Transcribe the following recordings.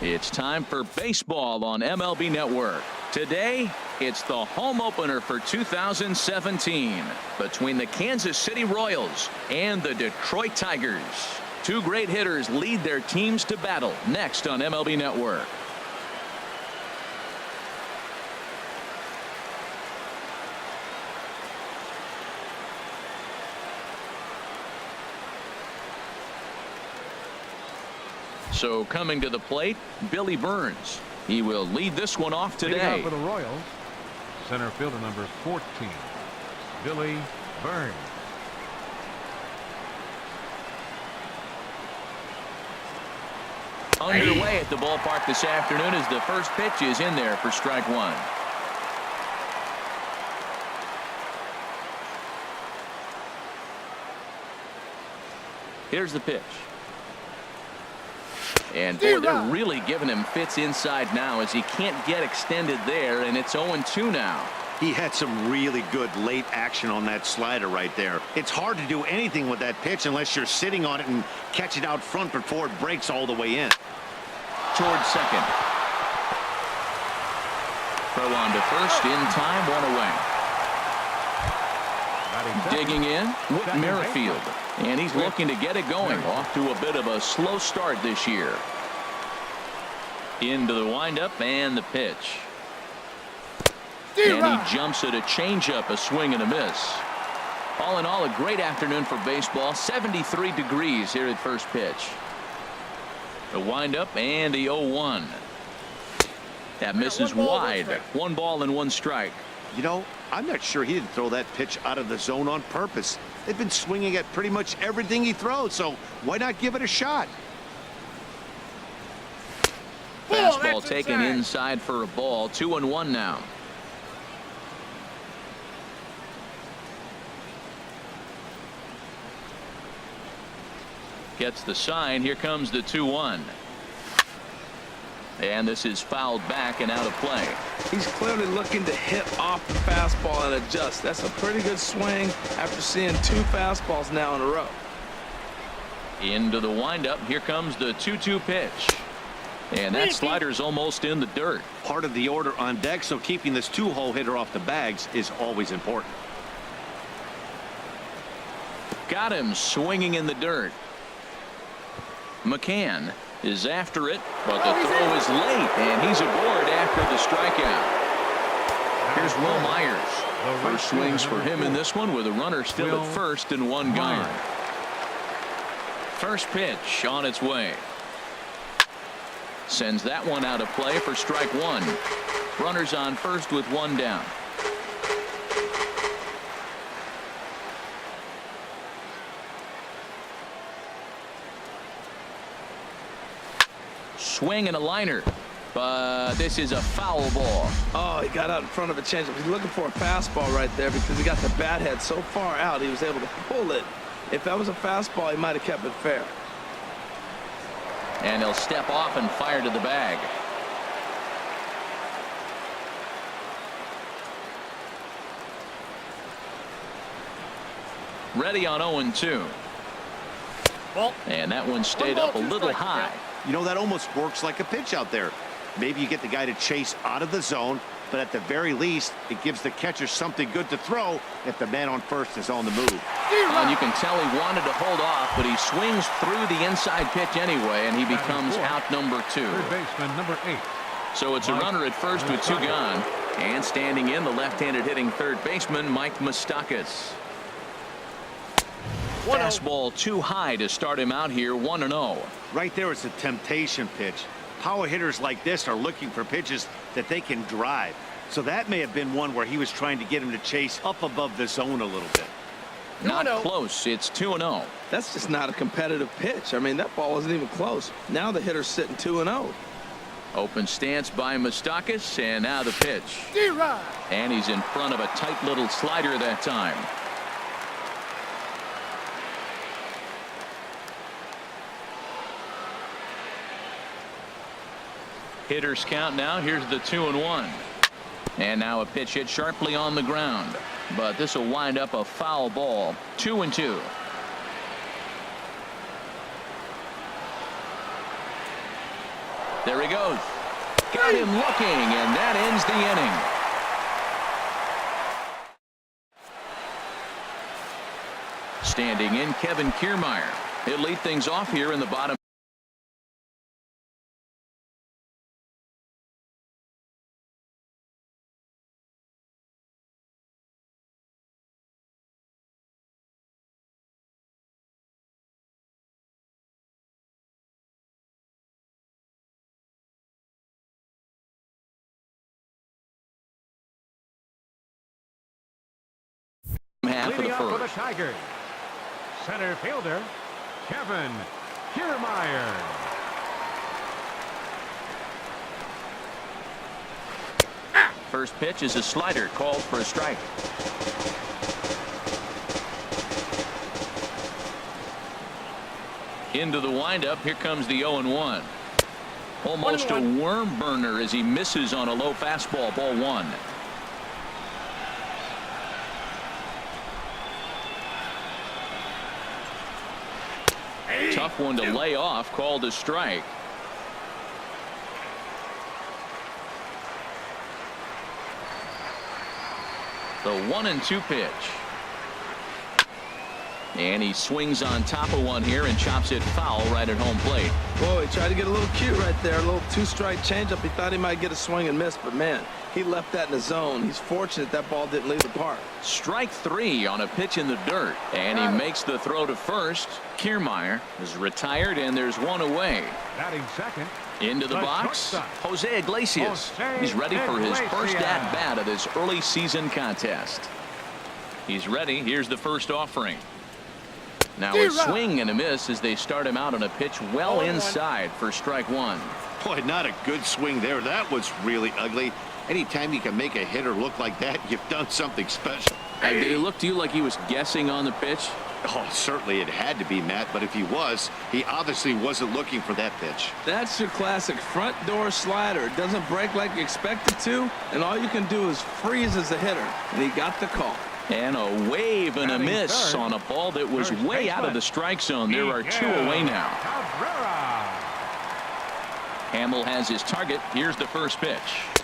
It's time for baseball on MLB Network. Today, it's the home opener for 2017 between the Kansas City Royals and the Detroit Tigers. Two great hitters lead their teams to battle next on MLB Network. So coming to the plate, Billy Burns. He will lead this one off today. For the Royals, center fielder number 14, Billy Burns. Underway at the ballpark this afternoon as the first pitch is in there for strike one. Here's the pitch. And boy, they're really giving him fits inside now as he can't get extended there, and it's 0-2 now. He had some really good late action on that slider right there. It's hard to do anything with that pitch unless you're sitting on it and catch it out front before it breaks all the way in. Towards second. Throw on to first in time, one away. Digging in, Whit Merrifield. And he's looking to get it going. Off to a bit of a slow start this year. Into the windup and the pitch. And he jumps at a changeup, a swing and a miss. All in all, a great afternoon for baseball. 73 degrees here at first pitch. The windup and the 0-1. That misses wide. 1 ball and 1 strike. You know, I'm not sure he didn't throw that pitch out of the zone on purpose. They've been swinging at pretty much everything he throws, so why not give it a shot? Fastball taken inside for a ball. 2-1 now. Gets the sign. Here comes the 2-1. And this is fouled back and out of play. He's clearly looking to hit off the fastball and adjust. That's a pretty good swing after seeing 2 fastballs now in a row. Into the windup. Here comes the 2-2 pitch. And that slider's almost in the dirt. Part of the order on deck, so keeping this 2-hole hitter off the bags is always important. Got him swinging in the dirt. McCann is after it, but the throw is late, and he's aboard after the strikeout. Here's Will Myers. First swings for him in this one with a runner still at first and 1 gone. First pitch on its way. Sends that one out of play for strike 1. Runners on first with 1 down. Swing and a liner, but this is a foul ball. Oh, he got out in front of a changeup. He's looking for a fastball right there because he got the bat head so far out he was able to pull it. If that was a fastball, he might have kept it fair. And he'll step off and fire to the bag. Ready on 0-2. And that one stayed up a little high. You know, that almost works like a pitch out there. Maybe you get the guy to chase out of the zone, but at the very least, it gives the catcher something good to throw if the man on first is on the move. And you can tell he wanted to hold off, but he swings through the inside pitch anyway, and he becomes out number 2. Third baseman number 8. So it's a runner at first with 2 gone. And standing in, the left-handed hitting third baseman, Mike Moustakas. Fastball too high to start him out here, 1-0. Right there is a temptation pitch. Power hitters like this are looking for pitches that they can drive. So that may have been one where he was trying to get him to chase up above the zone a little bit. Not close. It's 2-0. That's just not a competitive pitch. I mean, that ball wasn't even close. Now the hitter's sitting 2-0. Open stance by Moustakas, and now the pitch. And he's in front of a tight little slider that time. Hitters count now. Here's the 2-1. And now a pitch hit sharply on the ground. But this will wind up a foul ball. 2-2. There he goes. Got him looking, and that ends the inning. Standing in, Kevin Kiermaier. He'll lead things off here in the bottom. Half of the Leading off for the first. Tigers, center fielder Kevin Kiermaier. First pitch is a slider called for a strike. Into the windup. Here comes the 0-1. Almost a worm burner as he misses on a low fastball. Ball 1. Tough one to lay off, called a strike. The 1-2 pitch. And he swings on top of one here and chops it foul right at home plate. Boy, he tried to get a little cute right there. A little two-strike changeup. He thought he might get a swing and miss, but man, he left that in the zone. He's fortunate that ball didn't leave the park. Strike 3 on a pitch in the dirt. And he makes the throw to first. Kiermaier is retired, and there's one away. Batting second. Into the box, Jose Iglesias. He's ready for his first at-bat of this early season contest. He's ready. Here's the first offering. Now a swing and a miss as they start him out on a pitch well inside for strike 1. Boy, not a good swing there. That was really ugly. Anytime you can make a hitter look like that, you've done something special. Did it look to you like he was guessing on the pitch? Oh, certainly it had to be, Matt, but if he was, he obviously wasn't looking for that pitch. That's your classic front door slider. It doesn't break like you expect it to, and all you can do is freeze as a hitter, and he got the call. And a wave and a miss on a ball that was way out of the strike zone. There are 2 away now. Hamill has his target. Here's the first pitch.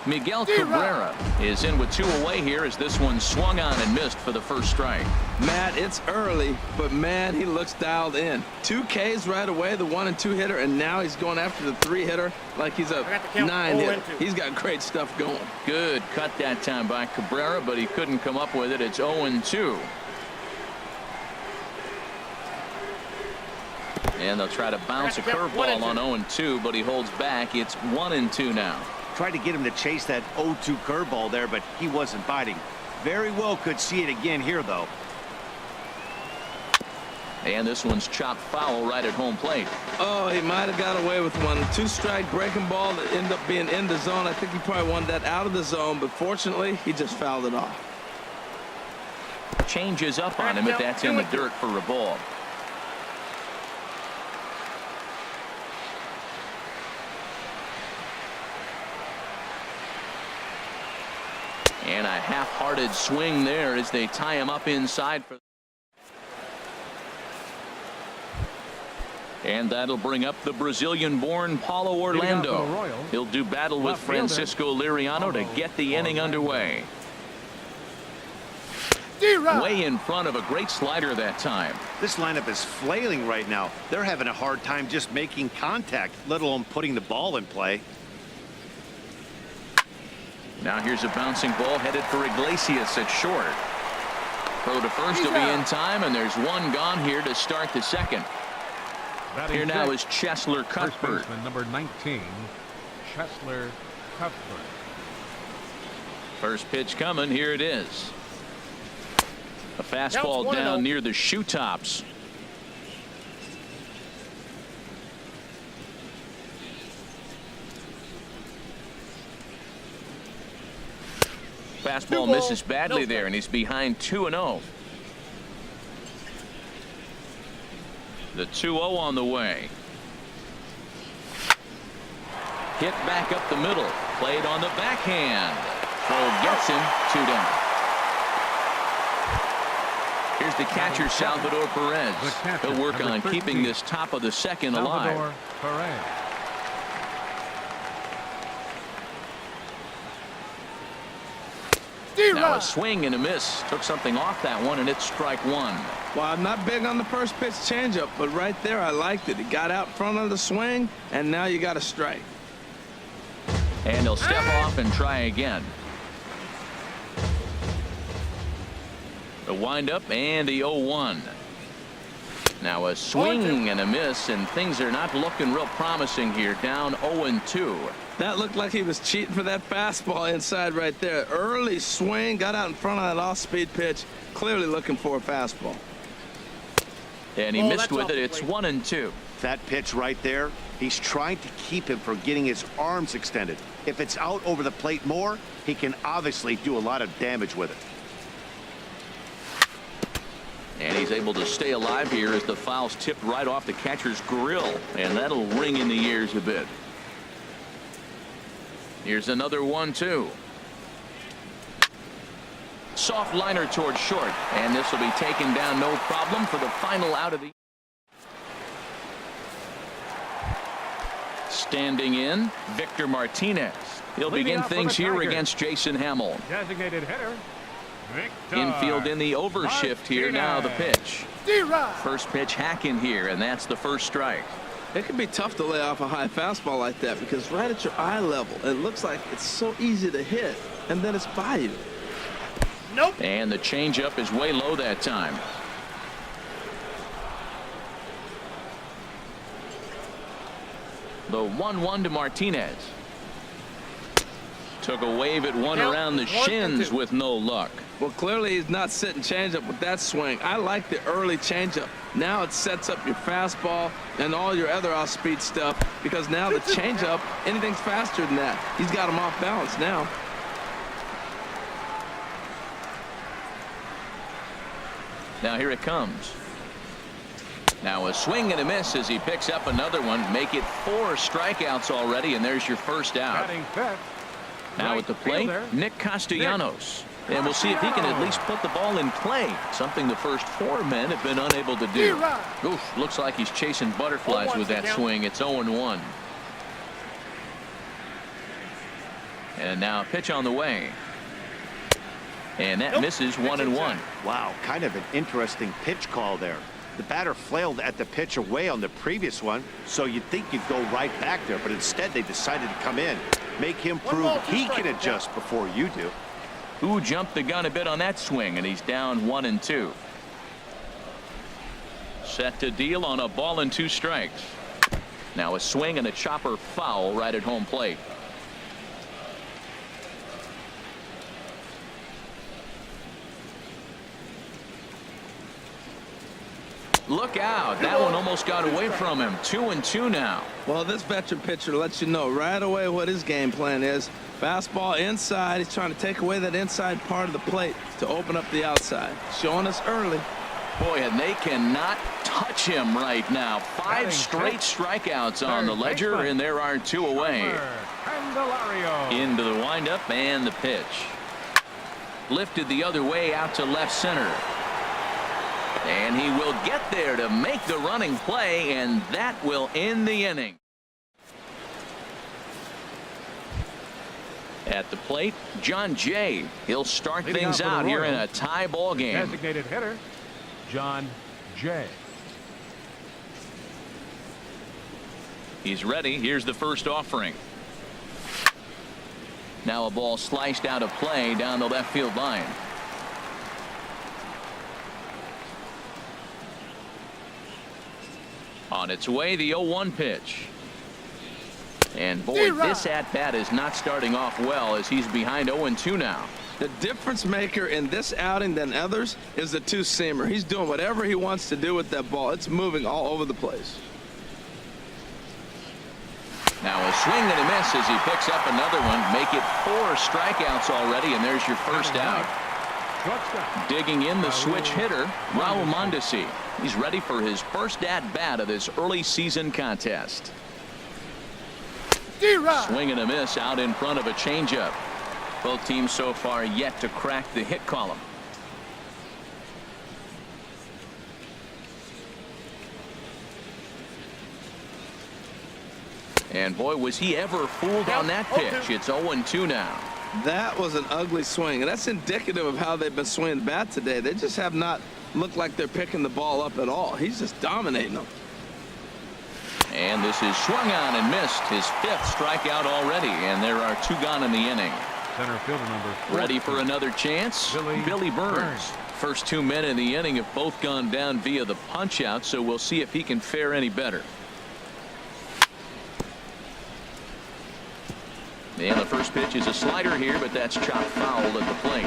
Miguel Cabrera is in with 2 away here as this one swung on and missed for the first strike. Matt, it's early, but man, he looks dialed in. 2 Ks right away, the 1-2 hitter, and now he's going after the 3 hitter like he's a 9 hitter. He's got great stuff going. Good cut that time by Cabrera, but he couldn't come up with it. It's 0-2. And they'll try to bounce a curveball on 0-2, but he holds back. It's 1-2 now. Tried to get him to chase that 0-2 curveball there, but he wasn't biting. Very well could see it again here, though. And this one's chopped foul right at home plate. Oh, he might have got away with one. 2-strike breaking ball that ended up being in the zone. I think he probably wanted that out of the zone, but fortunately, he just fouled it off. Changes up on him if that's in the dirt for a ball. And a half-hearted swing there as they tie him up inside. And that'll bring up the Brazilian-born Paulo Orlando. He'll do battle with Francisco Liriano to get the inning underway. Way in front of a great slider that time. This lineup is flailing right now. They're having a hard time just making contact, let alone putting the ball in play. Now here's a bouncing ball headed for Iglesias at short. Throw to first will be in time, and there's one gone here to start the second. Here now is Cheslor Cuthbert. First baseman, number 19, Cheslor Cuthbert. First pitch coming. Here it is. A fastball down near the shoe tops. Fastball misses badly there, and he's behind 2-0. The 2-0 on the way. Hit back up the middle. Played on the backhand. Throw gets him. 2 down. Here's the catcher, Salvador Perez. He'll work on keeping this top of the second alive. Salvador Perez. Now a swing and a miss. Took something off that one, and it's strike one. Well, I'm not big on the first pitch changeup, but right there I liked it. He got out front of the swing, and now you got a strike. And he'll step off and try again. The windup and the 0-1. Now a swing and a miss, and things are not looking real promising here. Down 0-2. That looked like he was cheating for that fastball inside right there. Early swing, got out in front of that off-speed pitch, clearly looking for a fastball. And he missed with it. It's 1-2. That pitch right there, he's trying to keep him from getting his arms extended. If it's out over the plate more, he can obviously do a lot of damage with it. And he's able to stay alive here as the foul's tipped right off the catcher's grill, and that'll ring in the ears a bit. Here's another 1-2. Soft liner towards short, and this will be taken down no problem for the final out of the. Standing in, Victor Martinez. He'll begin things here against Jason Hamill. Designated hitter, Victor Infield in the overshift here. Now the pitch. First pitch hacking here, and that's the first strike. It can be tough to lay off a high fastball like that because right at your eye level, it looks like it's so easy to hit, and then it's by you. Nope. And the changeup is way low that time. The 1-1 to Martinez. Took a wave at one around the shins with no luck. Well, clearly he's not sitting changeup with that swing. I like the early changeup. Now it sets up your fastball and all your other off-speed stuff because now the changeup, anything's faster than that. He's got him off balance now. Now here it comes. Now a swing and a miss as he picks up another one. Make it 4 strikeouts already, and there's your first out. Now at the plate, Nick Castellanos. And we'll see if he can at least put the ball in play, something the first 4 men have been unable to do. Oof, looks like he's chasing butterflies with that swing. It's 0-1. And now a pitch on the way. And that misses 1-1. Wow, kind of an interesting pitch call there. The batter flailed at the pitch away on the previous one, so you'd think you'd go right back there, but instead they decided to come in, make him prove he can adjust before you do. Who jumped the gun a bit on that swing, and he's down 1-2. Set to deal on a ball and 2 strikes. Now a swing and a chopper foul right at home plate. Look out. That one almost got away from him. 2-2 now. Well, this veteran pitcher lets you know right away what his game plan is. Fastball inside. He's trying to take away that inside part of the plate to open up the outside. Showing us early. Boy, and they cannot touch him right now. 5 straight strikeouts on the ledger, and there are 2 away. Into the windup and the pitch. Lifted the other way out to left center. And he will get there to make the running play, and that will end the inning. At the plate, John Jay. He'll start things out here in a tie ball game. Designated hitter, John Jay. He's ready. Here's the first offering. Now a ball sliced out of play down the left field line. On its way, the 0-1 pitch. And boy, this at-bat is not starting off well as he's behind 0-2 now. The difference maker in this outing than others is the 2-seamer. He's doing whatever he wants to do with that ball. It's moving all over the place. Now a swing and a miss as he picks up another one. Make it 4 strikeouts already, and there's your first out. Digging in the switch hitter, Raul Mondesi. He's ready for his first at-bat of this early season contest. Swing and a miss out in front of a changeup. Both teams so far yet to crack the hit column. And boy, was he ever fooled on that pitch. It's 0-2 now. That was an ugly swing, and that's indicative of how they've been swinging the bat today. They just have not looked like they're picking the ball up at all. He's just dominating them. And this is swung on and missed, his 5th strikeout already, and there are 2 gone in the inning. Center fielder number 14. Ready for another chance? Billy Burns. First 2 men in the inning have both gone down via the punch out, so we'll see if he can fare any better. And the first pitch is a slider here, but that's chopped foul at the plate.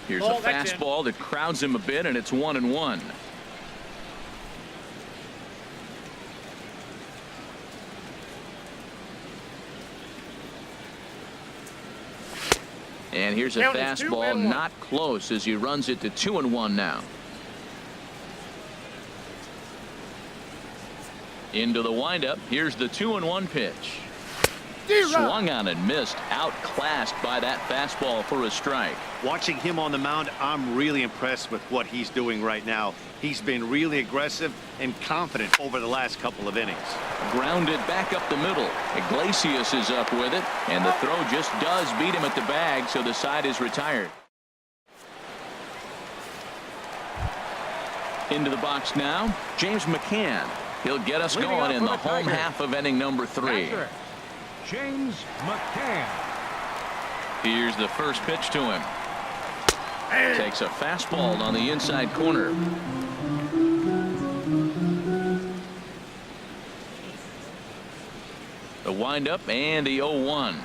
Here's a fastball that crowds him a bit, and it's 1-1. And here's a fastball not close as he runs it to 2-1 now. Into the windup. Here's the 2-1 pitch. Swung on and missed. Outclassed by that fastball for a strike. Watching him on the mound, I'm really impressed with what he's doing right now. He's been really aggressive and confident over the last couple of innings. Grounded back up the middle. Iglesias is up with it, and the throw just does beat him at the bag, so the side is retired. Into the box now, James McCann. He'll get us going in the home half of inning number 3. James McCann. Here's the first pitch to him. Takes a fastball on the inside corner. The windup and the 0-1.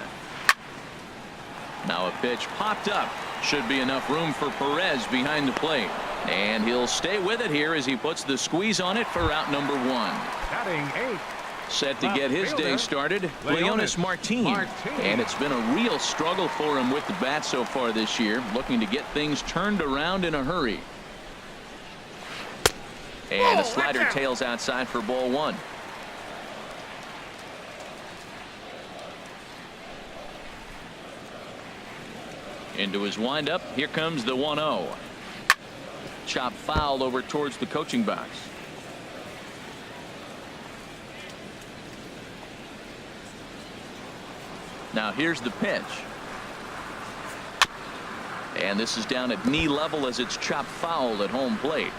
Now a pitch popped up. Should be enough room for Perez behind the plate. And he'll stay with it here as he puts the squeeze on it for out number 1. Batting 8. Set to get his day started, Leonys Martin. And it's been a real struggle for him with the bat so far this year, looking to get things turned around in a hurry. And the slider tails outside for ball 1. Into his windup. Here comes the 1-0. Chop foul over towards the coaching box. Now here's the pitch. And this is down at knee level as it's chopped foul at home plate.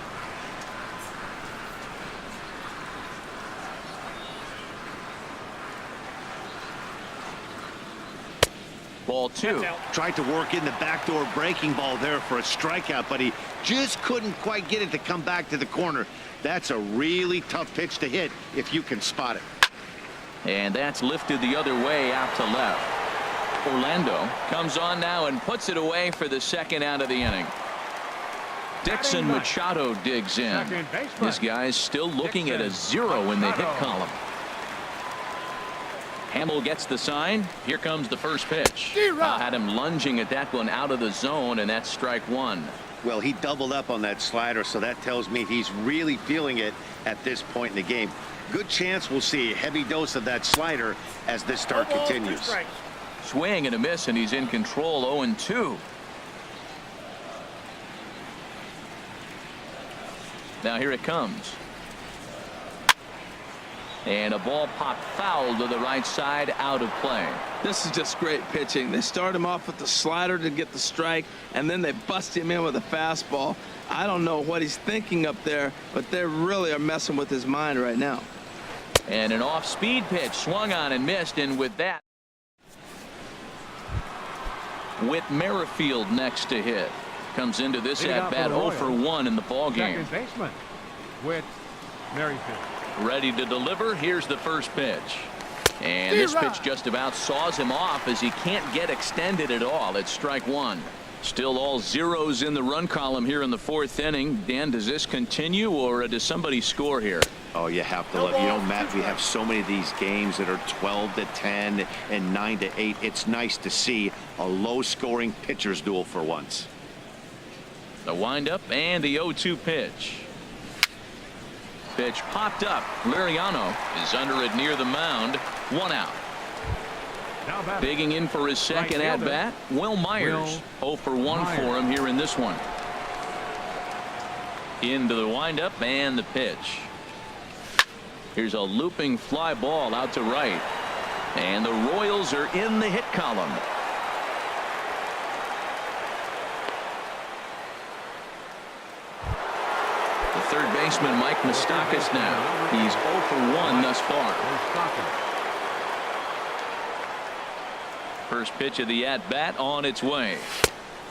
Ball 2. Tried to work in the backdoor breaking ball there for a strikeout, but he just couldn't quite get it to come back to the corner. That's a really tough pitch to hit if you can spot it. And that's lifted the other way out to left. Orlando comes on now and puts it away for the 2nd out of the inning. Dixon Machado digs in. This guy's still looking at a 0 in the hit column. Hamill gets the sign. Here comes the first pitch. Had him lunging at that one out of the zone, and that's strike 1. Well, he doubled up on that slider, so that tells me he's really feeling it at this point in the game. Good chance we'll see a heavy dose of that slider as this start continues. Swing and a miss, and he's in control. 0-2. Now here it comes. And a ball popped foul to the right side, out of play. This is just great pitching. They start him off with the slider to get the strike, and then they bust him in with a fastball. I don't know what he's thinking up there, but they really are messing with his mind right now. And an off-speed pitch swung on and missed, and with that, Whit Merrifield next to hit. Comes into this at-bat 0 for 1 in the ballgame. Second baseman, Whit Merrifield. Ready to deliver. Here's the first pitch. And this pitch just about saws him off as he can't get extended at all. It's strike 1. Still all zeros in the run column here in the 4th inning. Dan, does this continue, or does somebody score here? Oh, you have to love, you know, Matt, we have so many of these games that are 12-10 and 9-8. It's nice to see a low-scoring pitcher's duel for once. The windup and the 0-2 pitch. Pitch popped up. Liriano is under it near the mound. 1 out. Digging in for his second at bat, Will Myers. 0 for 1 for him here in this one. Into the windup and the pitch. Here's a looping fly ball out to right. And the Royals are in the hit column. The third baseman, Mike Moustakas, now. He's 0 for 1 thus far. First pitch of the at-bat on its way.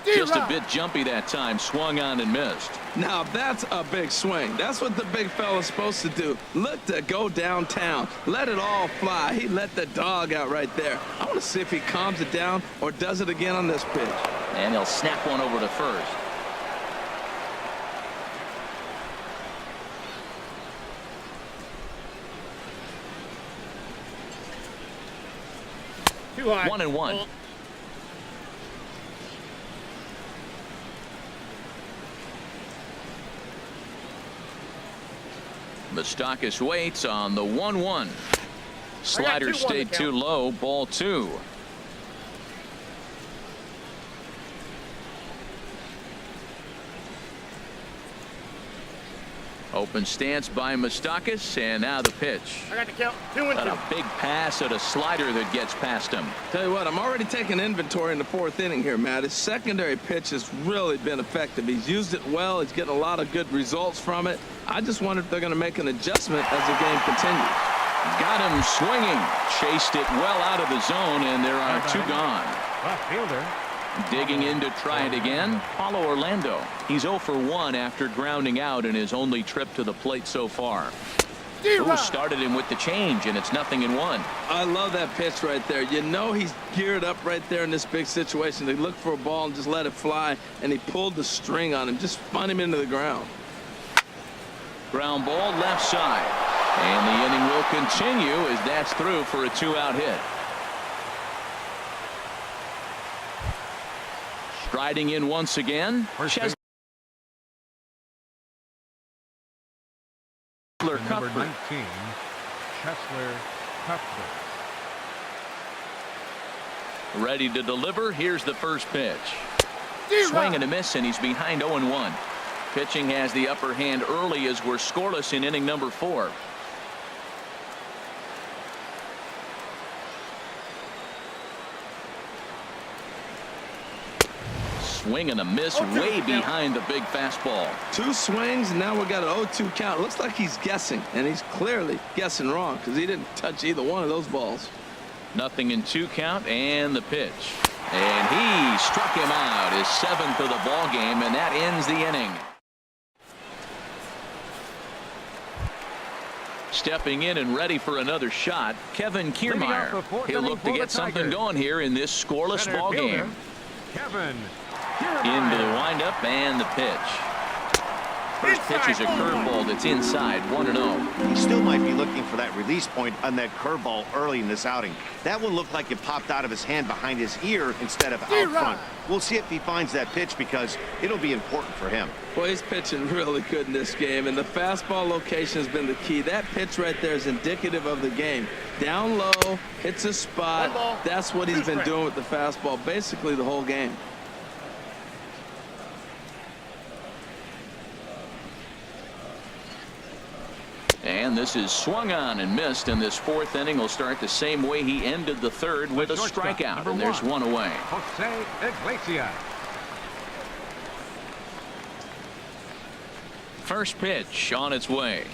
Just a bit jumpy that time. Swung on and missed. Now that's a big swing. That's what the big fella's supposed to do. Look to go downtown. Let it all fly. He let the dog out right there. I want to see if he calms it down or does it again on this pitch. And he'll snap one over to first. Too high. 1-1. Moustakas waits on the 1-1. Slider 2-1 stayed to too count. low. Ball 2. Open stance by Moustakas, and now the pitch. I got the count. 2-2. But a big pass at a slider that gets past him. Tell you what, I'm already taking inventory in the fourth inning here, Matt. His secondary pitch has really been effective. He's used it well. He's getting a lot of good results from it. I just wonder if they're going to make an adjustment as the game continues. Got him swinging. Chased it well out of the zone, and there are 2 gone. Left fielder. Digging in to try it again, Paulo Orlando. He's 0 for 1 after grounding out in his only trip to the plate so far. Who started him with the change, and it's 0-1. I love that pitch right there. You know he's geared up right there in this big situation. They look for a ball and just let it fly, and he pulled the string on him. Just spun him into the ground. Ground ball left side. And the inning will continue as that's through for a 2-out hit. Striding in once again, Chesler Number Cuthbert. 19, Chesler Cuthbert. Ready to deliver. Here's the first pitch. Swing and a miss, and he's behind 0-1. Pitching has the upper hand early as we're scoreless in inning number 4. Swing and a miss, way behind the big fastball. 2 swings, and now we got an 0-2 count. Looks like he's guessing, and he's clearly guessing wrong because he didn't touch either one of those balls. 0-2 count, and the pitch. And he struck him out, his 7th of the ball game, and that ends the inning. Stepping in and ready for another shot, Kevin Kiermaier. He'll look to get something going here in this scoreless ball game. Kevin Into the windup and the pitch. First pitch is a curveball that's inside, 1-0. He still might be looking for that release point on that curveball early in this outing. That one looked like it popped out of his hand behind his ear instead of out front. We'll see if he finds that pitch because it'll be important for him. Well, he's pitching really good in this game, and the fastball location has been the key. That pitch right there is indicative of the game. Down low, hits a spot. That's what he's been doing with the fastball basically the whole game. And this is swung on and missed, and this 4th inning will start the same way he ended the 3rd with a strikeout, and there's 1 away. Jose Iglesias. First pitch on its way.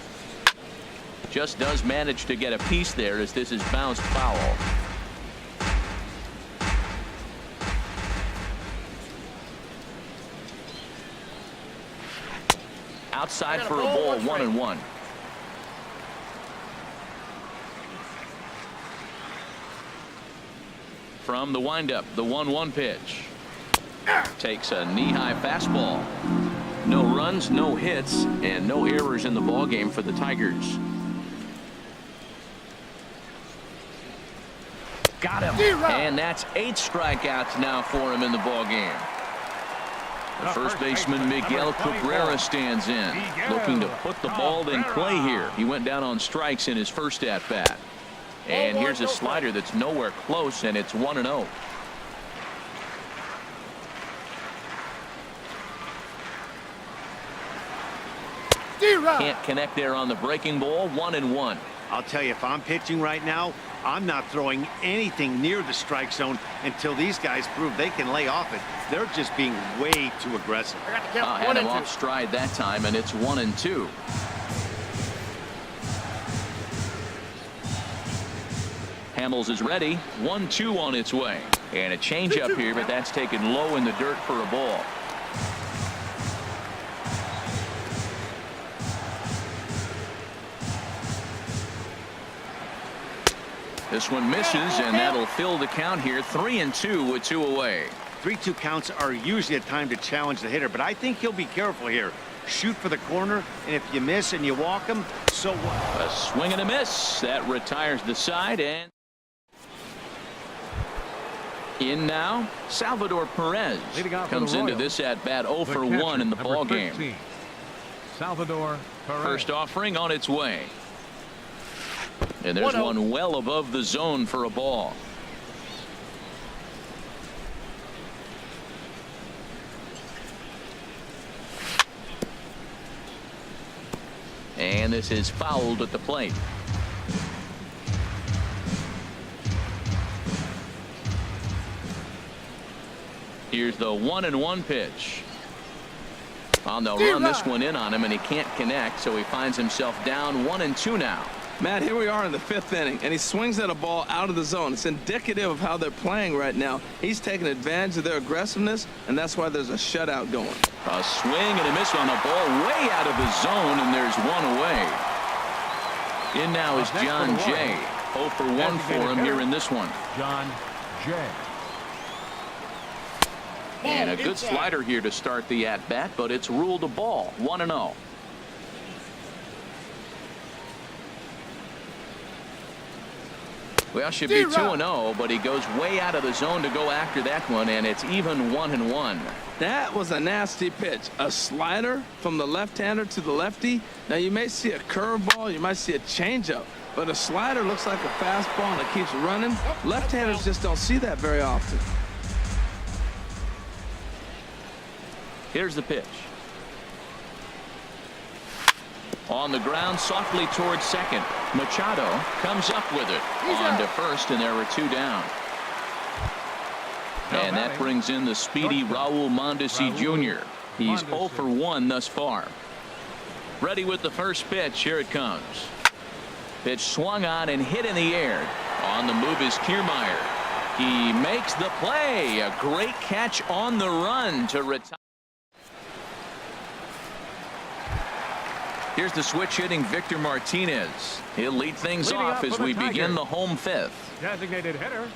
Just does manage to get a piece there as this is bounced foul. Outside for a ball, 1-1. From the windup, the 1-1 pitch. Takes a knee-high fastball. No runs, no hits, and no errors in the ballgame for the Tigers. Got him. And that's 8 strikeouts now for him in the ballgame. The first baseman Miguel Cabrera stands in, looking to put the ball in play here. He went down on strikes in his first at-bat. And here's a slider that's nowhere close, and it's 1-0. Can't connect there on the breaking ball. 1-1. I'll tell you, if I'm pitching right now, I'm not throwing anything near the strike zone until these guys prove they can lay off it. They're just being way too aggressive. I got the count. Had 1 him and 2. off stride that time, and it's 1-2. Hamels is ready. 1-2 on its way. And a changeup here, but that's taken low in the dirt for a ball. This one misses, and that'll fill the count here. 3-2 with 2 away. 3-2 counts are usually a time to challenge the hitter, but I think he'll be careful here. Shoot for the corner, and if you miss and you walk him, so what? A swing and a miss. That retires the side, and in now, Salvador Perez Leading off for comes the into Royals, this at bat 0 the for catcher, 1 in the number ball game. 13, Salvador Perez. First offering on its way. And there's 1-0. one well above the zone for a ball. And this is fouled at the plate. Here's the 1-1 pitch. On the run this one in on him, and he can't connect, so he finds himself down 1-2 now. Matt, here we are in the 5th inning, and he swings at a ball out of the zone. It's indicative of how they're playing right now. He's taking advantage of their aggressiveness, and that's why there's a shutout going. A swing and a miss on a ball way out of the zone, and there's one away. In now is Next John for the Jay. 0 for 1 for him here in this one. John Jay. And a good slider here to start the at-bat, but it's ruled a ball. 1-0. Well, should be 2-0, but he goes way out of the zone to go after that one, and it's even 1-1. That was a nasty pitch. A slider from the left-hander to the lefty. Now, you may see a curveball, you might see a changeup, but a slider looks like a fastball and it keeps running. Left-handers just don't see that very often. Here's the pitch. On the ground, softly towards second. Machado comes up with it. On to first, and there were 2 down. And that brings in the speedy Raul Mondesi Jr. He's 0 for 1 thus far. Ready with the first pitch. Here it comes. Pitch swung on and hit in the air. On the move is Kiermaier. He makes the play. A great catch on the run to retire. Here's the switch hitting Victor Martinez. He'll lead things Leading off off as for the we begin Tigers. the home 5th. Designated hitter.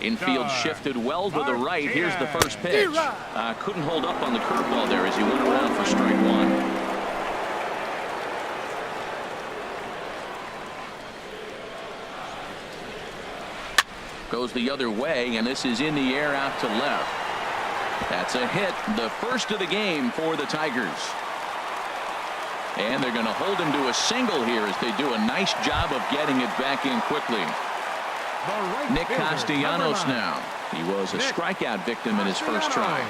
Infield shifted well to the right. Here's the first pitch. Couldn't hold up on the curveball there as he went around for strike 1. Goes the other way, and this is in the air out to left. That's a hit, the first of the game for the Tigers. And they're going to hold him to a single here as they do a nice job of getting it back in quickly. Right Nick fielder, Castellanos number 9. now. He was a Nick strikeout victim in his first try.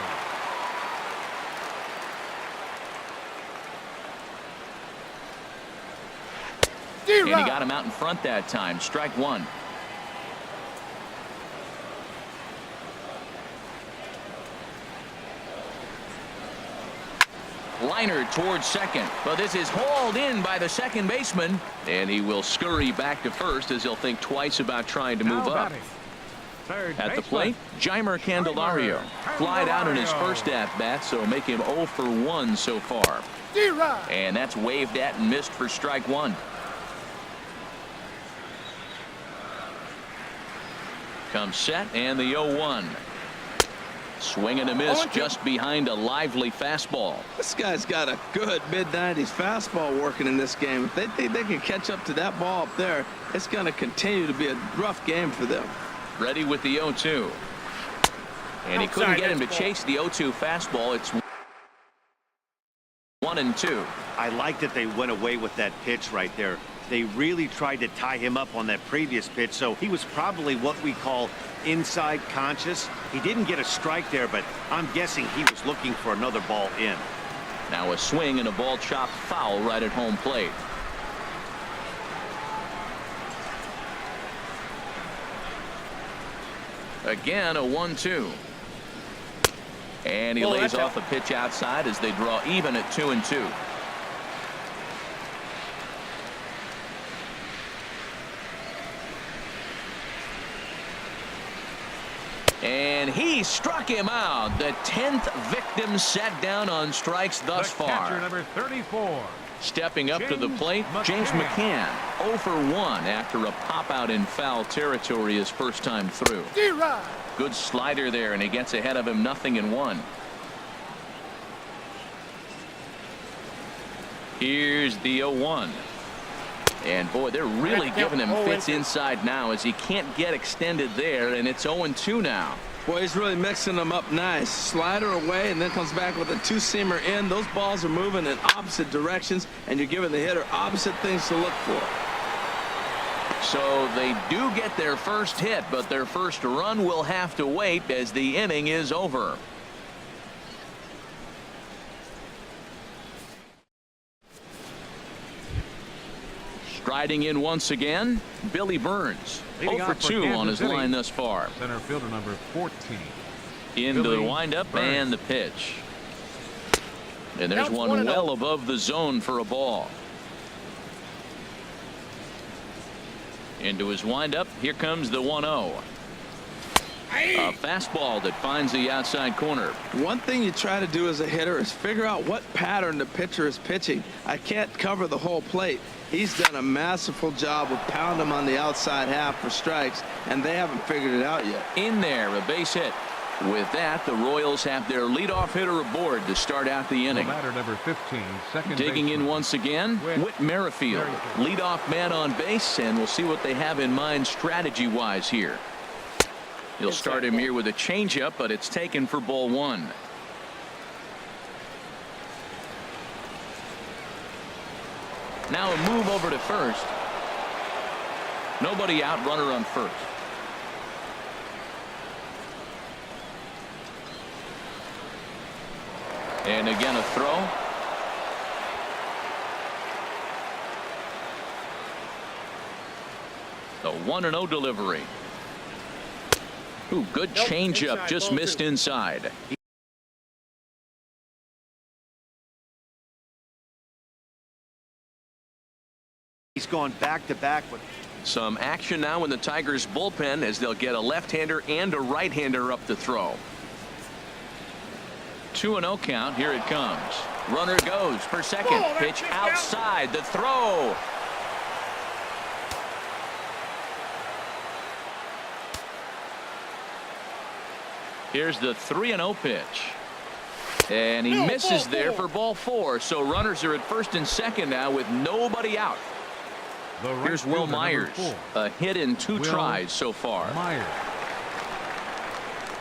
And he got him out in front that time. Strike 1. Liner towards second, but this is hauled in by the second baseman, and he will scurry back to first as he'll think twice about trying to move up. At the plate, Jeimer Candelario flied out in his first at-bat, so make him 0 for 1 so far. And that's waved at and missed for strike 1. Comes set, and the 0-1. Swing and a miss just behind a lively fastball. This guy's got a good mid-90s fastball working in this game. If they think they can catch up to that ball up there, it's going to continue to be a rough game for them. Ready with the 0-2. And he couldn't get him to chase the 0-2 fastball. It's 1-2. I like that they went away with that pitch right there. They really tried to tie him up on that previous pitch, so he was probably what we call inside conscious. He didn't get a strike there, but I'm guessing he was looking for another ball in. Now a swing and a ball chopped foul right at home plate. Again, a 1-2. And he lays off a pitch outside as they draw even at 2-2. And he struck him out. The 10th victim set down on strikes thus far. Catcher number 34. Stepping up to the plate, James McCann 0 for 1 after a pop out in foul territory his first time through. Good slider there, and he gets ahead of him 0-1. Here's the 0-1. And boy, they're really giving him fits inside now as he can't get extended there, and it's 0-2 now. Boy, he's really mixing them up nice. Slider away and then comes back with a two-seamer in. Those balls are moving in opposite directions, and you're giving the hitter opposite things to look for. So they do get their first hit, but their first run will have to wait as the inning is over. Striding in once again, Billy Burns. 0 for 2 on his line thus far. Center fielder number 14. Into the windup and the pitch. And there's one well above the zone for a ball. Into his windup. Here comes the 1-0. A fastball that finds the outside corner. One thing you try to do as a hitter is figure out what pattern the pitcher is pitching. I can't cover the whole plate. He's done a masterful job of pounding him on the outside half for strikes, and they haven't figured it out yet. In there, a base hit. With that, the Royals have their leadoff hitter aboard to start out the inning. Batter number 15, second Digging baseman. in once again, Whit Merrifield. Leadoff man on base, and we'll see what they have in mind strategy-wise here. He'll start him here with a changeup, but it's taken for ball 1. Now a move over to first. Nobody out, runner on first. And again a throw. The 1-0 delivery. Ooh, good changeup, just missed inside. He's gone back-to-back with Some action now in the Tigers bullpen as they'll get a left-hander and a right-hander up to throw. 2-0 count. Here it comes. Runner goes for second. Pitch outside. The throw. Here's the 3-0 pitch. And he misses there for ball 4. So runners are at first and second now with nobody out. Here's Will Myers. A hit in 2 tries so far. Myers.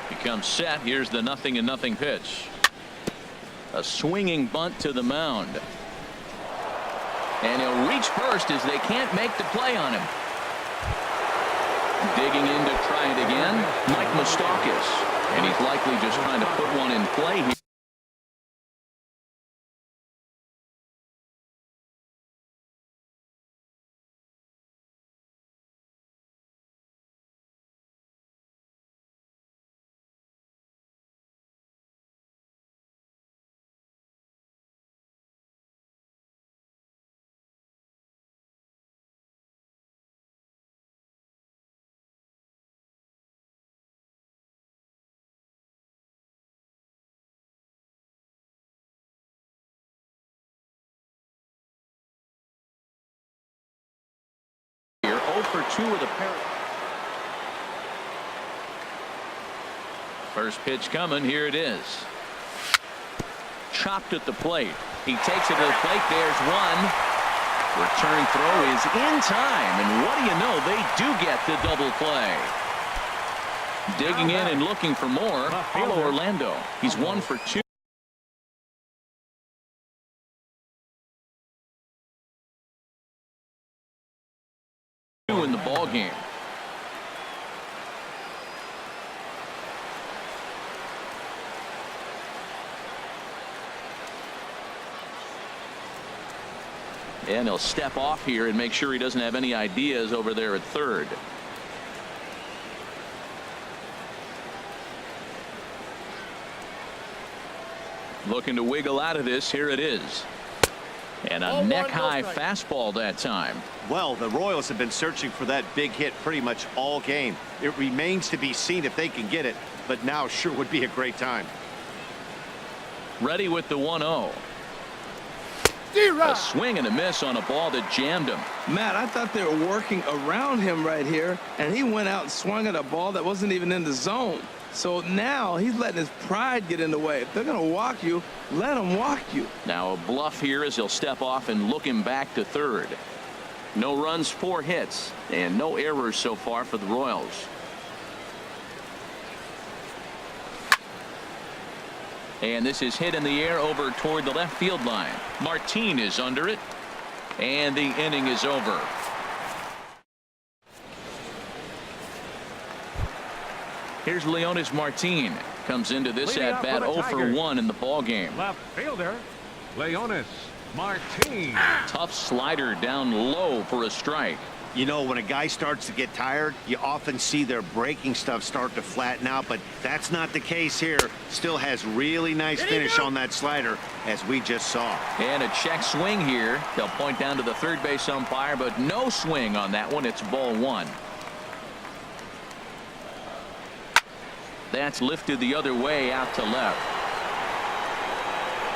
He comes set. Here's the 0-0 pitch. A swinging bunt to the mound. And he'll reach first as they can't make the play on him. Digging in to try it again, Mike Moustakas. And he's likely just trying to put one in play here. Here, 0 for 2 with a pair. First pitch coming. Here it is. Chopped at the plate. He takes it to the plate. There's one. Return throw is in time. And what do you know? They do get the double play. Digging in and looking for more. Paulo Orlando. He's 1 for 2. In the ball game. And he'll step off here and make sure he doesn't have any ideas over there at third. Looking to wiggle out of this. Here it is. And a neck-high fastball that time. Well, the Royals have been searching for that big hit pretty much all game. It remains to be seen if they can get it, but now sure would be a great time. Ready with the 1-0. A swing and a miss on a ball that jammed him. Matt, I thought they were working around him right here, and he went out and swung at a ball that wasn't even in the zone. So now he's letting his pride get in the way. If they're going to walk you, let them walk you. Now a bluff here as he'll step off and look him back to third. No runs, 4 hits, and no errors so far for the Royals. And this is hit in the air over toward the left field line. Martin is under it, and the inning is over. Here's Leonys Martin. Comes into this at bat 0 for 1 in the ball game. Left fielder, Leonys Martin. Tough slider down low for a strike. You know, when a guy starts to get tired, you often see their breaking stuff start to flatten out, but that's not the case here. Still has really nice finish on that slider, as we just saw. And a check swing here. They'll point down to the third base umpire, but no swing on that one. It's ball 1. That's lifted the other way out to left.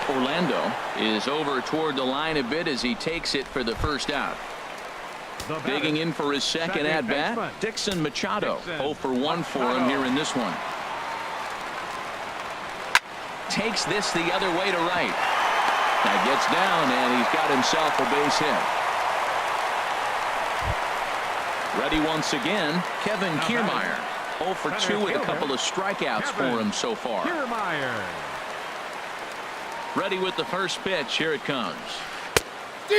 Orlando is over toward the line a bit as he takes it for the first out. Digging in for his second at bat, Dixon Machado. 0 for 1 for him here in this one. Takes this the other way to right. Now gets down and he's got himself a base hit. Ready once again, Kevin Kiermaier. 0 for 2 with a couple of strikeouts for him so far. Ready with the first pitch. Here it comes.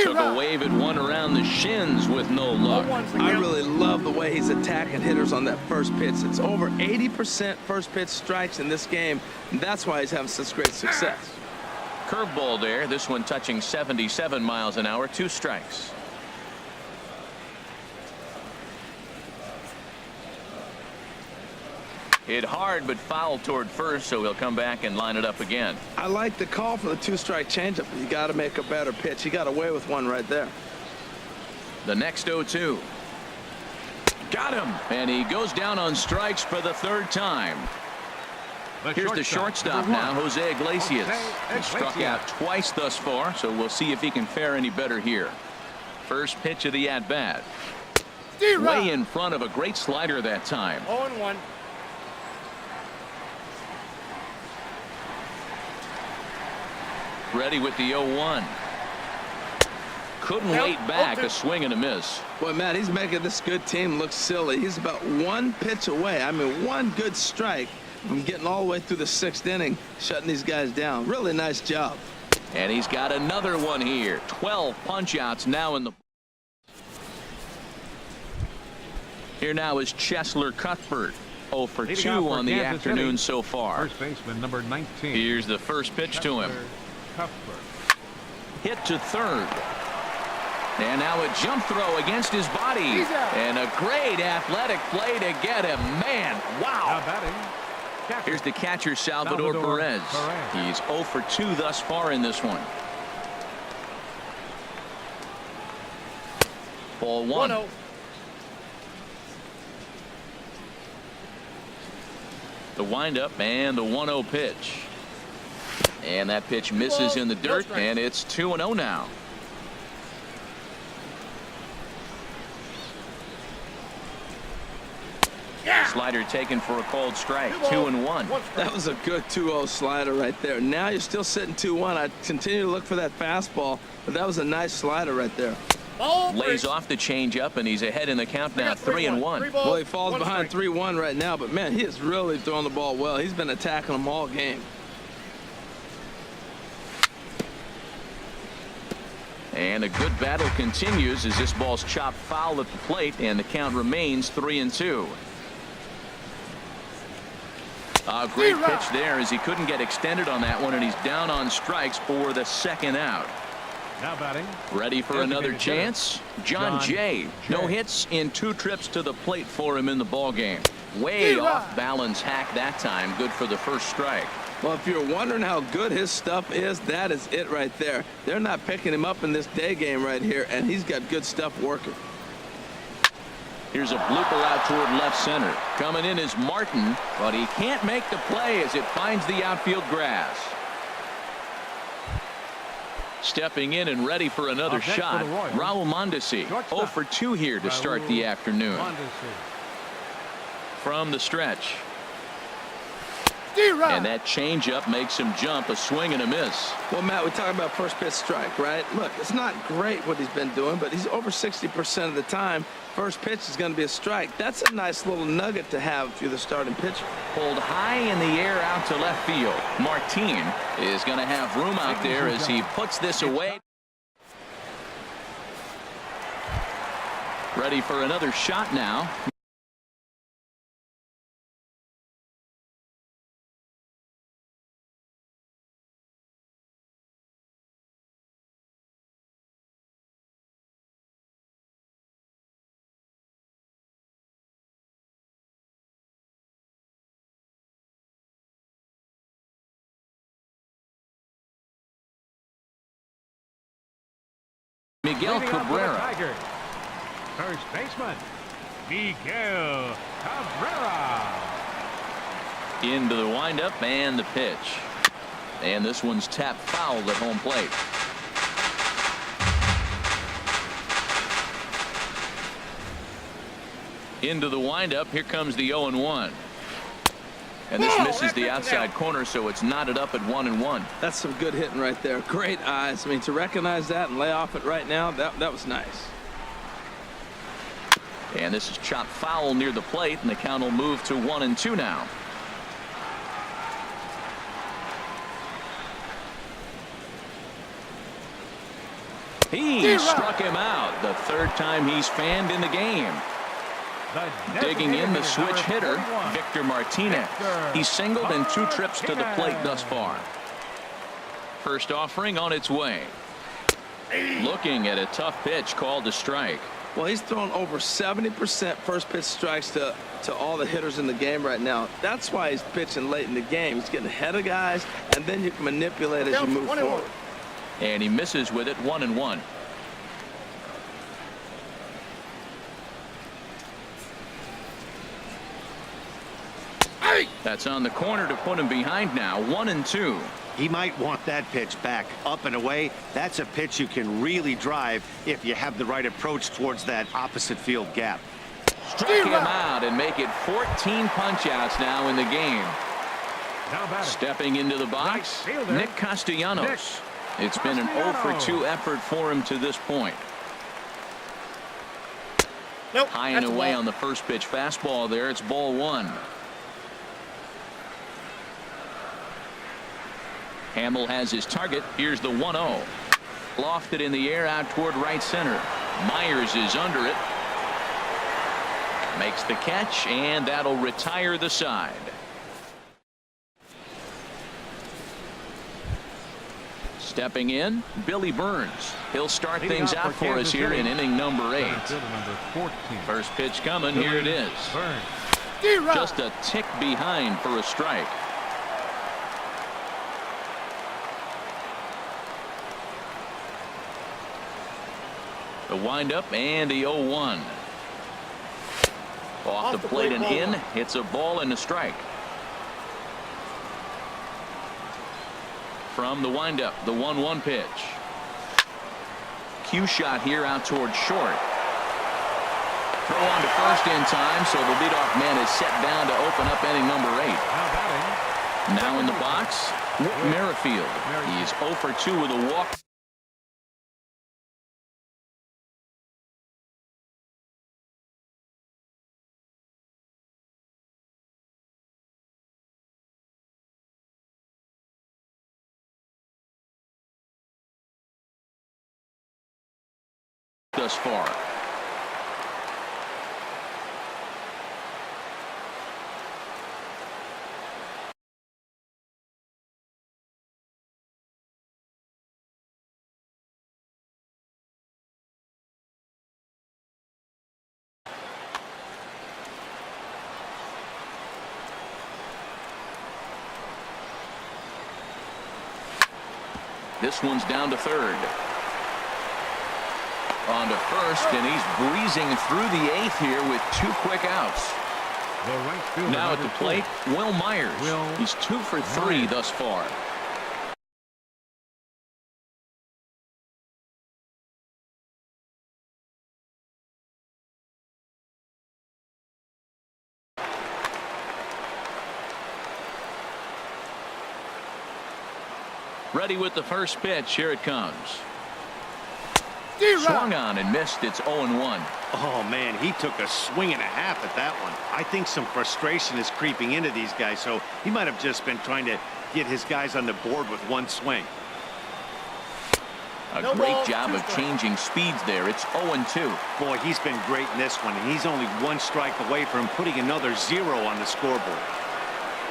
Took a wave at one around the shins with no luck. I really love the way he's attacking hitters on that first pitch. It's over 80% first pitch strikes in this game, and that's why he's having such great success. Curveball there. This one touching 77 miles an hour. 2 strikes. Hit hard but foul toward first, so he'll come back and line it up again. I like the call for the 2-strike changeup. You got to make a better pitch. He got away with one right there. The next 0-2. Got him, and he goes down on strikes for the 3rd time. Here's the shortstop now, Jose Iglesias. He struck out twice thus far, so we'll see if he can fare any better here. First pitch of the at-bat. Way in front of a great slider that time. 0-1. Ready with the 0-1. Couldn't wait back. A swing and a miss. Boy, Matt, he's making this good team look silly. He's about 1 pitch away. I mean, 1 good strike from getting all the way through the 6th inning, shutting these guys down. Really nice job. And he's got another one here. 12 punch-outs now in the. Here now is Cheslor Cuthbert. 0 for 2 on the afternoon so far. First baseman number 19. Here's the first pitch to him. Cuthbert. Hit to third. And now a jump throw against his body. And a great athletic play to get him. Man, wow. Now batting. Here's the catcher, Salvador Perez. He's 0 for 2 thus far in this one. Ball 1. 1-0. The windup and the 1-0 pitch. And that pitch misses in the dirt, and it's 2-0 now. Slider taken for a called strike. 2-1. That was a good 2-0 slider right there. Now you're still sitting 2-1. I continue to look for that fastball, but that was a nice slider right there. Lays off the changeup, and he's ahead in the count now. 3-1. Well, he falls behind 3-1 right now, but man, he is really throwing the ball well. He's been attacking them all game. And a good battle continues as this ball's chopped foul at the plate, and the count remains 3-2. A great pitch there as he couldn't get extended on that one, and he's down on strikes for the 2nd out. Now batting. Ready for another chance? John Jay. No hits in 2 trips to the plate for him in the ball game. Way off balance hack that time. Good for the first strike. Well, if you're wondering how good his stuff is, that is it right there. They're not picking him up in this day game right here, and he's got good stuff working. Here's a blooper out toward left center. Coming in is Martin, but he can't make the play as it finds the outfield grass. Stepping in and ready for another shot, Raul Mondesi. 0 for 2 here to start the afternoon. From the stretch. And that changeup makes him jump, a swing and a miss. Well, Matt, we're talking about first pitch strike, right? Look, it's not great what he's been doing, but he's over 60% of the time. First pitch is going to be a strike. That's a nice little nugget to have if you're the starting pitcher. Pulled high in the air out to left field. Martin is going to have room out there as he puts this away. Ready for another shot now. Miguel Cabrera. First baseman, Miguel Cabrera. Into the windup and the pitch. And this one's tapped foul at home plate. Into the windup. Here comes the 0-1. And this misses the outside corner, so it's knotted up at 1-1. That's some good hitting right there. Great eyes. I mean, to recognize that and lay off it right now, that was nice. And this is chopped foul near the plate, and the count will move to 1-2 now. He struck him out. The third time he's fanned in the game. Digging in the switch hitter, Victor Martinez. He's singled in 2 trips to the plate thus far. First offering on its way. Looking at a tough pitch called a strike. Well, he's thrown over 70% first pitch strikes to all the hitters in the game right now. That's why he's pitching late in the game. He's getting ahead of guys, and then you can manipulate as you move forward. And he misses with it, 1-1. That's on the corner to put him behind now. 1-2. He might want that pitch back up and away. That's a pitch you can really drive if you have the right approach towards that opposite field gap. Strike him out and make it 14 punch-outs now in the game. Stepping into the box, Nick Castellanos. It's been an 0 for 2 effort for him to this point. High and away on the first pitch fastball there. It's ball 1. Hamill has his target. Here's the 1-0. Lofted in the air out toward right center. Myers is under it. Makes the catch, and that'll retire the side. Stepping in, Billy Burns. He'll start things out for us here in inning number 8. First pitch coming. Here it is. Just a tick behind for a strike. The windup and the 0-1. Off the plate and in. It's a ball and a strike. From the windup, the 1-1 pitch. Cue shot here out toward short. Throw on to first in time, so the leadoff man is set down to open up inning number 8. Now in the box, Whit Merrifield. He's 0 for 2 with a walk. Thus far. This one's down to third. On to first, and he's breezing through the 8th here with 2 quick outs. The right fielder, Now at the number plate, 4. Will Myers. He's 2 for 3 thus far. Ready with the first pitch. Here it comes. Swung on and missed. It's 0-1. Oh, man, he took a swing and a half at that one. I think some frustration is creeping into these guys, so he might have just been trying to get his guys on the board with one swing. A great job of changing speeds there. It's 0-2. Boy, he's been great in this one, and he's only 1 strike away from putting another 0 on the scoreboard.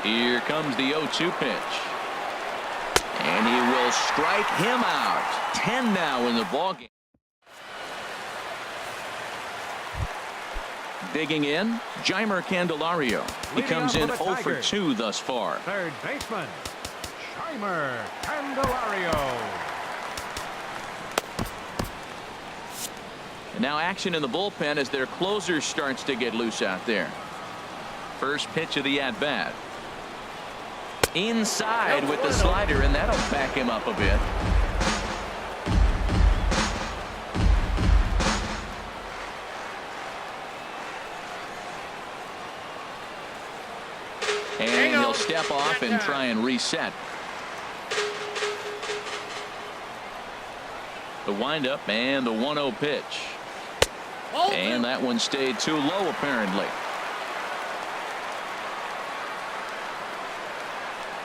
Here comes the 0-2 pitch. And he will strike him out. 10 now in the ballgame. Digging in, Jeimer Candelario. He comes in 0 for 2 thus far. Third baseman, Jeimer Candelario. And now action in the bullpen as their closer starts to get loose out there. First pitch of the at-bat. Inside with the slider, and that'll back him up a bit. And he'll step off and try and reset. The windup and the 1-0 pitch. And that one stayed too low apparently.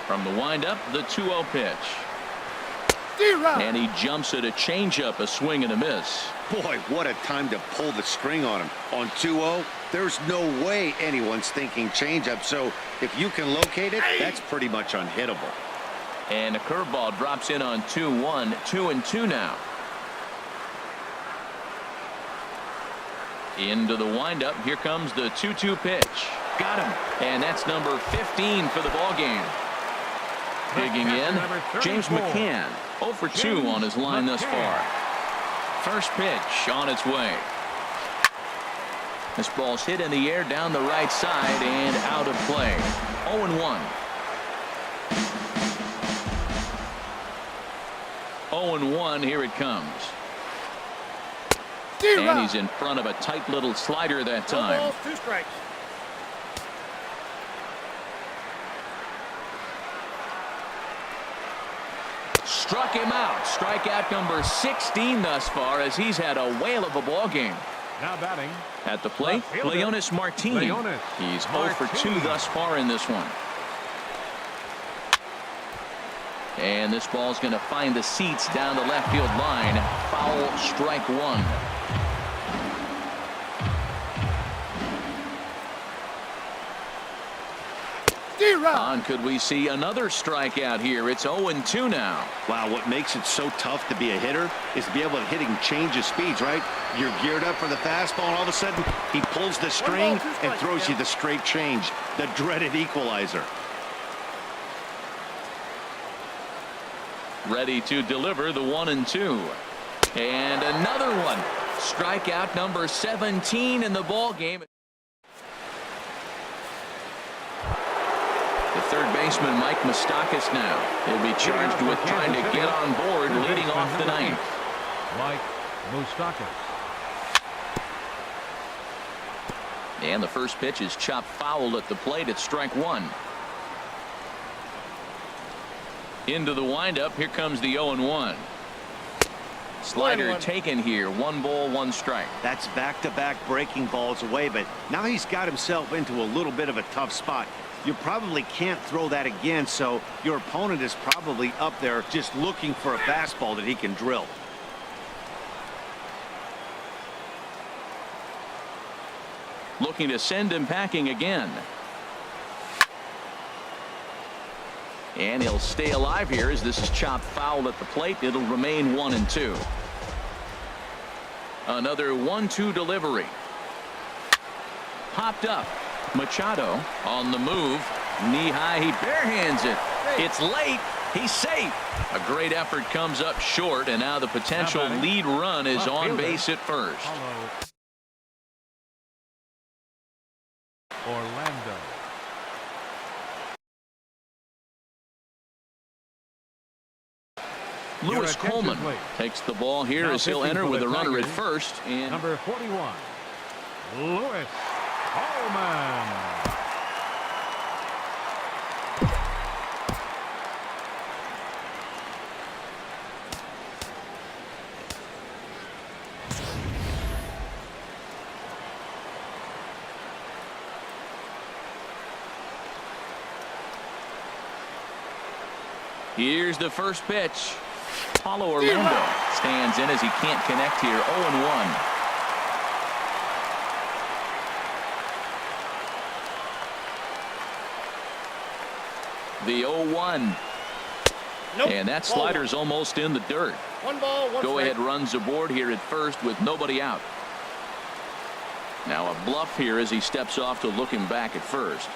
From the windup, the 2-0 pitch. And he jumps at a changeup, a swing and a miss. Boy, what a time to pull the string on him. On 2-0, there's no way anyone's thinking changeup, so if you can locate it, that's pretty much unhittable. And a curveball drops in on 2-1, 2-2 now. Into the windup, here comes the 2-2 pitch. Got him, and that's number 15 for the ball game. Digging in, James McCann, 0 for 2 on his line thus far. First pitch on its way. This ball's hit in the air down the right side and out of play. 0-1. 0-1, here it comes. And he's in front of a tight little slider that time. 2 strikes. Struck him out. Strikeout number 16 thus far as he's had a whale of a ball game. Now batting. At the plate, Leonys Martin. He's 0 for 2 thus far in this one. And this ball's going to find the seats down the left field line. Foul, strike 1. On could we see another strikeout here? It's 0-2 now. Wow, what makes it so tough to be a hitter is to be able to hit and change of speeds, right? You're geared up for the fastball, and all of a sudden he pulls the string and throws you the straight change, the dreaded equalizer. Ready to deliver the 1-2. And another one. Strikeout number 17 in the ball game. The third baseman, Mike Moustakas, now. He'll be charged with trying to get on board leading off the 9th. Mike Moustakas. And the first pitch is chopped foul at the plate at strike 1. Into the windup. Here comes the 0-1. Slider taken here. 1 ball, 1 strike. That's back-to-back breaking balls away, but now he's got himself into a little bit of a tough spot. You probably can't throw that again, so your opponent is probably up there just looking for a fastball that he can drill. Looking to send him packing again. And he'll stay alive here as this is chopped foul at the plate. It'll remain 1-2. Another 1-2 delivery. Popped up. Machado on the move. Knee high. He barehands it. It's late. He's safe. A great effort comes up short, and now the potential lead run is on base at first. Orlando. Lewis Coleman takes the ball here as he'll enter with a runner at first. And number 41, Lewis Coleman. here's the first pitch. Paulo Orlando stands in as he can't connect here. 0-1. The 0-1. Nope. And that slider's almost in the dirt. 1 ball, 1 Go strike. ahead runs aboard here at first with nobody out. Now a bluff here as he steps off to look him back at first.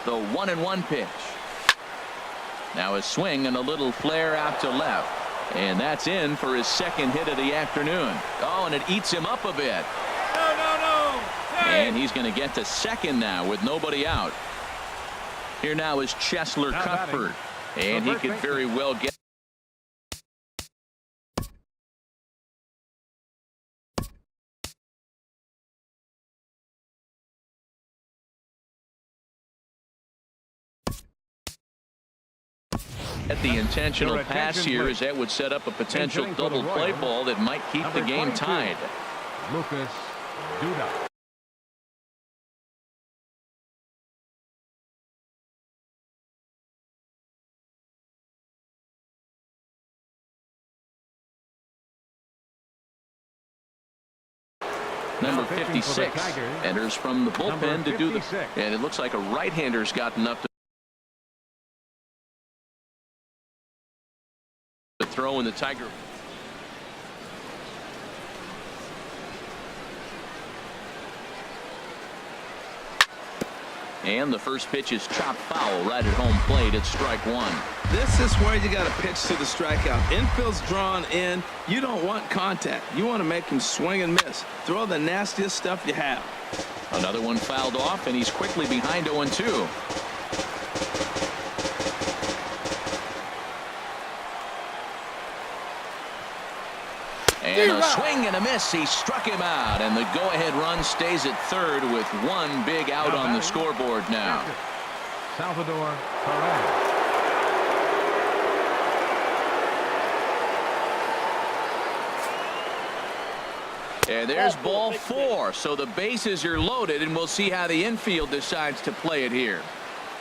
The 1-1 pitch. Now a swing and a little flare out to left. And that's in for his second hit of the afternoon. Oh, and it eats him up a bit. No. Hey. And he's going to get to second now with nobody out. Here now is Cheslor Cuthbert. And he could very well get. At the intentional pass here as that would set up a potential double play ball that might keep the game tied. Lucas Duda. Number 56 enters from the bullpen to do the, and it looks like a right-hander's gotten up to throw in the Tiger. And the first pitch is chopped foul right at home plate. It's strike one. This is where you got to pitch to the strikeout. Infield's drawn in. You don't want contact. You want to make him swing and miss. Throw the nastiest stuff you have. Another one fouled off, and he's quickly behind 0-2. And a swing and a miss. He struck him out, and the go-ahead run stays at third with one big out on the scoreboard now. Salvador Perez. And there's ball 4, so the bases are loaded, and we'll see how the infield decides to play it here.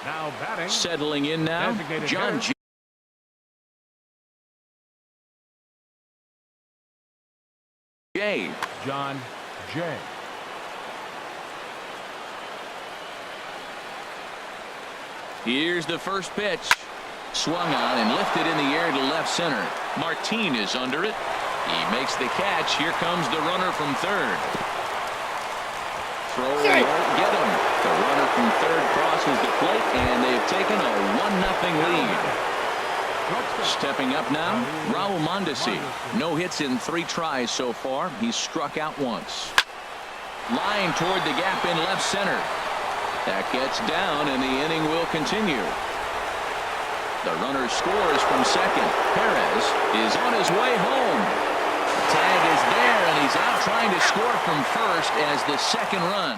Now batting. Settling in now, Designated John hitter. Jay. John Jay. Here's the first pitch. Swung on and lifted in the air to left center. Martin is under it. He makes the catch. Here comes the runner from third. Throw won't get him. The runner from third crosses the plate, and they've taken a 1-0 lead. Stepping up now, Raul Mondesi. No hits in 3 tries so far. He's struck out once. Line toward the gap in left center. That gets down, and the inning will continue. The runner scores from second. Perez is on his way home. The tag is there, and he's out trying to score from first as the second run.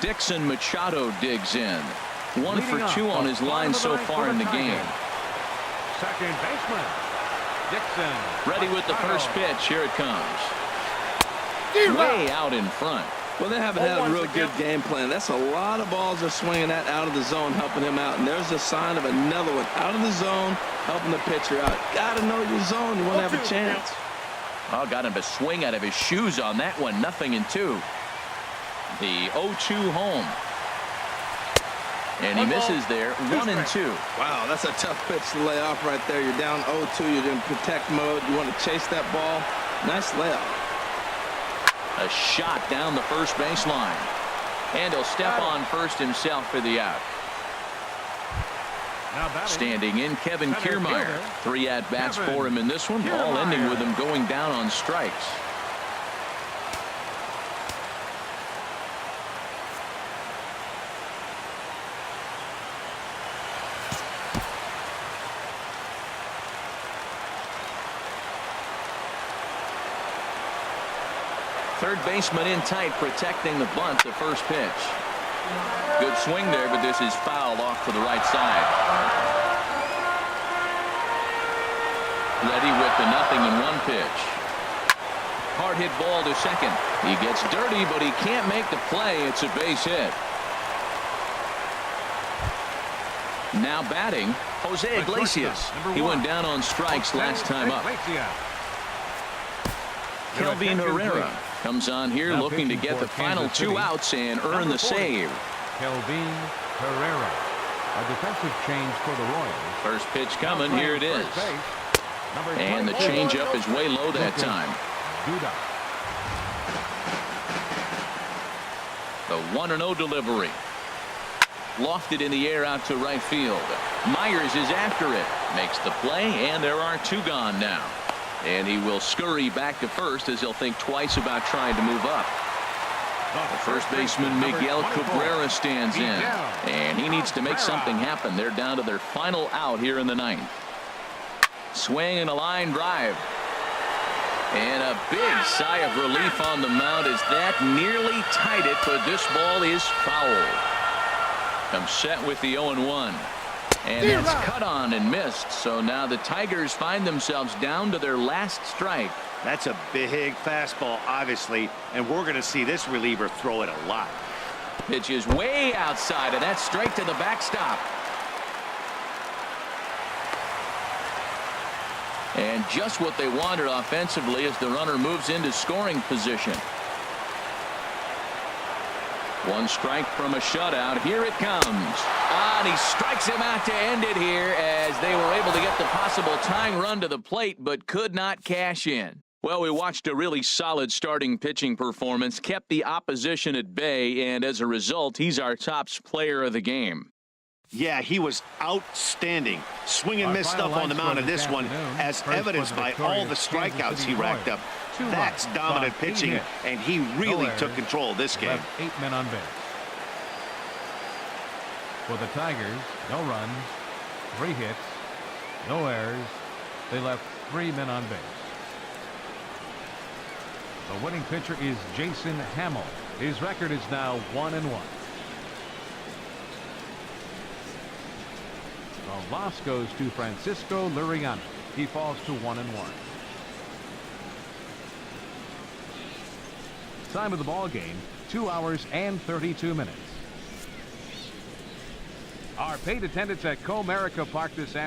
Dixon Machado digs in. 1 for 2 on his line so far in the game. Second baseman Dixon. Ready with the first pitch. Here it comes. Way out in front. Well, they haven't had a real good game plan. That's a lot of balls they're swinging at out of the zone, helping him out. And there's a sign of another one out of the zone, helping the pitcher out. Got to know your zone. You want to have a chance. Oh, got him to swing out of his shoes on that one. 0-2. The 0-2 home. And he misses there. 1-2. Wow, that's a tough pitch to lay off right there. You're down 0-2. You're in protect mode. You want to chase that ball. Nice layoff. A shot down the first baseline. And he'll step on first himself for the out. Now batting, Standing in, Kevin center Kiermaier. fielder, 3 at-bats Kevin for him in this one, all ending Kiermaier. with him going down on strikes. Third baseman in tight, protecting the bunt, the first pitch. Good swing there, but this is fouled off to the right side. Ready with the 0-1 pitch. Hard hit ball to second. He gets dirty, but he can't make the play. It's a base hit. Now batting, Jose Iglesias. He went down on strikes last time up. Kelvin Herrera comes on here Now looking to pitching get for the final Kansas 2 City, outs and earn number the 40. save. Kelvin Herrera. A defensive change for the Royals. First pitch coming. Now Here it playing is. first base, number And the 24, changeup is way low that Lucas time. Duda. The 1-0 delivery. Lofted in the air out to right field. Myers is after it. Makes the play, and there are 2 gone now. And he will scurry back to first as he'll think twice about trying to move up. The first baseman Miguel Cabrera stands in, and he needs to make something happen. They're down to their final out here in the 9th. Swing and a line drive. And a big sigh of relief on the mound as that nearly tied it, but this ball is foul. Comes set with the 0-1. And that's cut on and missed. So now the Tigers find themselves down to their last strike. That's a big fastball, obviously, and we're going to see this reliever throw it a lot. Pitch is way outside, and that's straight to the backstop. And just what they wanted offensively as the runner moves into scoring position. 1 strike from a shutout. Here it comes. And he strikes him out to end it here as they were able to get the possible tying run to the plate but could not cash in. Well, we watched a really solid starting pitching performance, kept the opposition at bay, and as a result, he's our top player of the game. Yeah, he was outstanding. Swing and Our miss final stuff on the line mound score in this this one, afternoon. as First evidenced for the by all the victorious strikeouts Kansas he City racked up. Royals. 2 That's runs, dominant lost 8 pitching, hits. and he really No took errors. control of this game. Left 8 men on base. For the Tigers, no runs, 3 hits, no errors. They left 3 men on base. The winning pitcher is Jason Hamill. His record is now 1-1. The loss goes to Francisco Liriano. He falls to 1-1. Time of the ball game, 2 hours and 32 minutes. Our paid attendance at Comerica Park this afternoon.